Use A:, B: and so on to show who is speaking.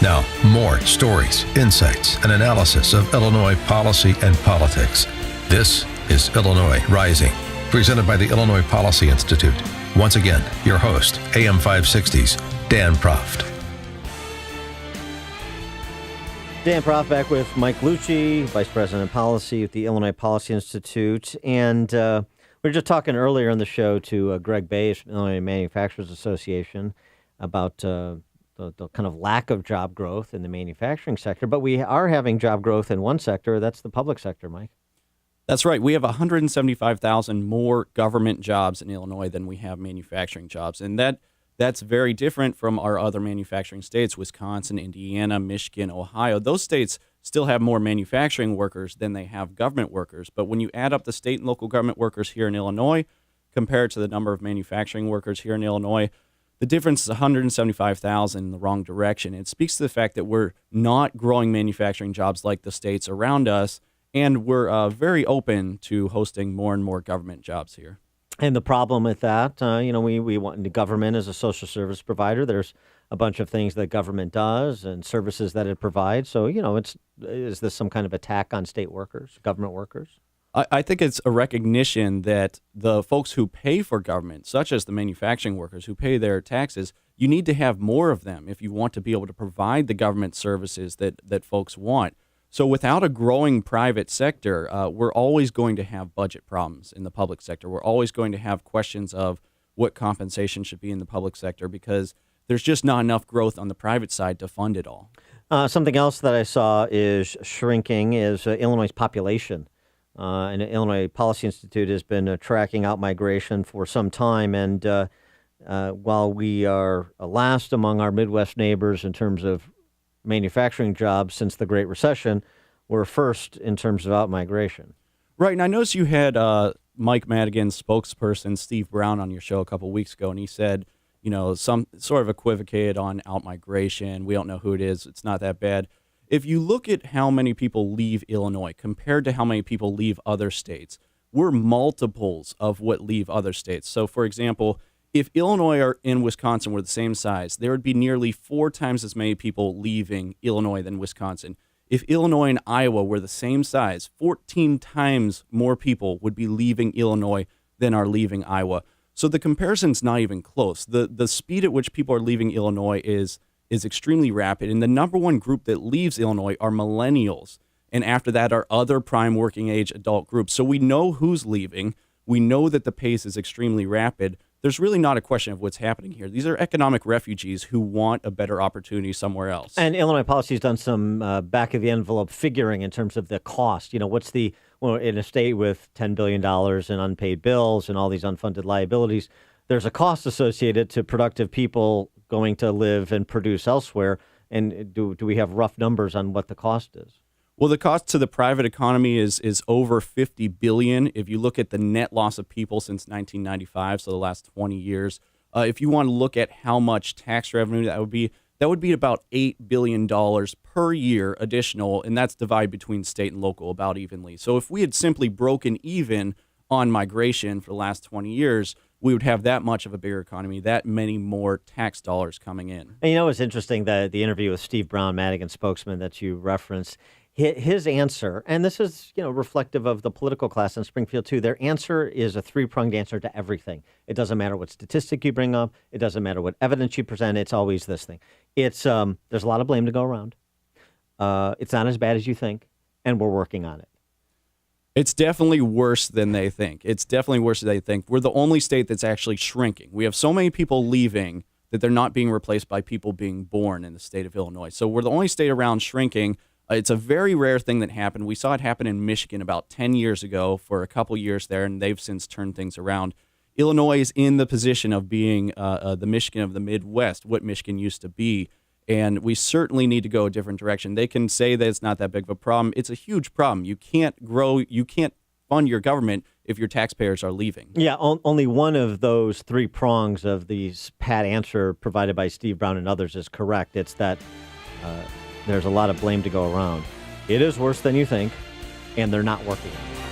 A: Now, more stories, insights, and analysis of Illinois policy and politics. This is Illinois Rising, presented by the Illinois Policy Institute. Once again, your host, AM 560's Dan Proft.
B: Dan Proft back with Mike Lucci, Vice President of Policy at the Illinois Policy Institute. And we were just talking earlier in the show to Greg Bays from Illinois Manufacturers Association about the kind of lack of job growth in the manufacturing sector. But we are having job growth in one sector. That's the public sector, Mike.
C: That's right. We have 175,000 more government jobs in Illinois than we have manufacturing jobs. And that's very different from our other manufacturing states, Wisconsin, Indiana, Michigan, Ohio. Those states still have more manufacturing workers than they have government workers. But when you add up the state and local government workers here in Illinois compared to the number of manufacturing workers here in Illinois, the difference is 175,000 in the wrong direction. It speaks to the fact that we're not growing manufacturing jobs like the states around us, and we're very open to hosting more and more government jobs here.
B: And the problem with that, we want the government as a social service provider. There's a bunch of things that government does and services that it provides. So, is this some kind of attack on state workers, government workers?
C: I think it's a recognition that the folks who pay for government, such as the manufacturing workers who pay their taxes, you need to have more of them if you want to be able to provide the government services that folks want. So without a growing private sector, we're always going to have budget problems in the public sector. We're always going to have questions of what compensation should be in the public sector because there's just not enough growth on the private side to fund it all.
B: Something else that I saw is shrinking is Illinois' population. And the Illinois Policy Institute has been tracking outmigration for some time. And while we are last among our Midwest neighbors in terms of manufacturing jobs since the Great Recession, we're first in terms of outmigration.
C: Right. And I noticed you had Mike Madigan's spokesperson, Steve Brown, on your show a couple of weeks ago. And he said, some sort of equivocated on outmigration. We don't know who it is. It's not that bad. If you look at how many people leave Illinois compared to how many people leave other states, we're multiples of what leave other states. So, for example, if Illinois and Wisconsin were the same size, there would be nearly 4 times as many people leaving Illinois than Wisconsin. If Illinois and Iowa were the same size, 14 times more people would be leaving Illinois than are leaving Iowa. So the comparison's not even close. The speed at which people are leaving Illinois is extremely rapid. And the number one group that leaves Illinois are millennials. And after that are other prime working age adult groups. So we know who's leaving. We know that the pace is extremely rapid. There's really not a question of what's happening here. These are economic refugees who want a better opportunity somewhere else.
B: And Illinois Policy has done some back of the envelope figuring in terms of the cost. What's in a state with $10 billion in unpaid bills and all these unfunded liabilities, there's a cost associated to productive people going to live and produce elsewhere. And do we have rough numbers on what the cost is?
C: Well, the cost to the private economy is over $50 billion. If you look at the net loss of people since 1995, so the last 20 years, if you want to look at how much tax revenue that would be about $8 billion per year additional, and that's divided between state and local about evenly. So if we had simply broken even on migration for the last 20 years, we would have that much of a bigger economy, that many more tax dollars coming in.
B: And it's interesting that the interview with Steve Brown, Madigan's spokesman that you referenced, his answer, and this is reflective of the political class in Springfield too, their answer is a 3-pronged answer to everything. It doesn't matter what statistic you bring up. It doesn't matter what evidence you present. It's always this thing. It's there's a lot of blame to go around. It's not as bad as you think, and we're working on it.
C: It's definitely worse than they think. We're the only state that's actually shrinking. We have so many people leaving that they're not being replaced by people being born in the state of Illinois. So we're the only state around shrinking. It's a very rare thing that happened. We saw it happen in Michigan about 10 years ago for a couple years there, and they've since turned things around. Illinois is in the position of being the Michigan of the Midwest, what Michigan used to be, and we certainly need to go a different direction. They can say that it's not that big of a problem. It's a huge problem. You can't grow, you can't fund your government if your taxpayers are leaving.
B: Yeah, only one of those 3 prongs of the pat answer provided by Steve Brown and others is correct. It's that there's a lot of blame to go around. It is worse than you think, and they're not working on it.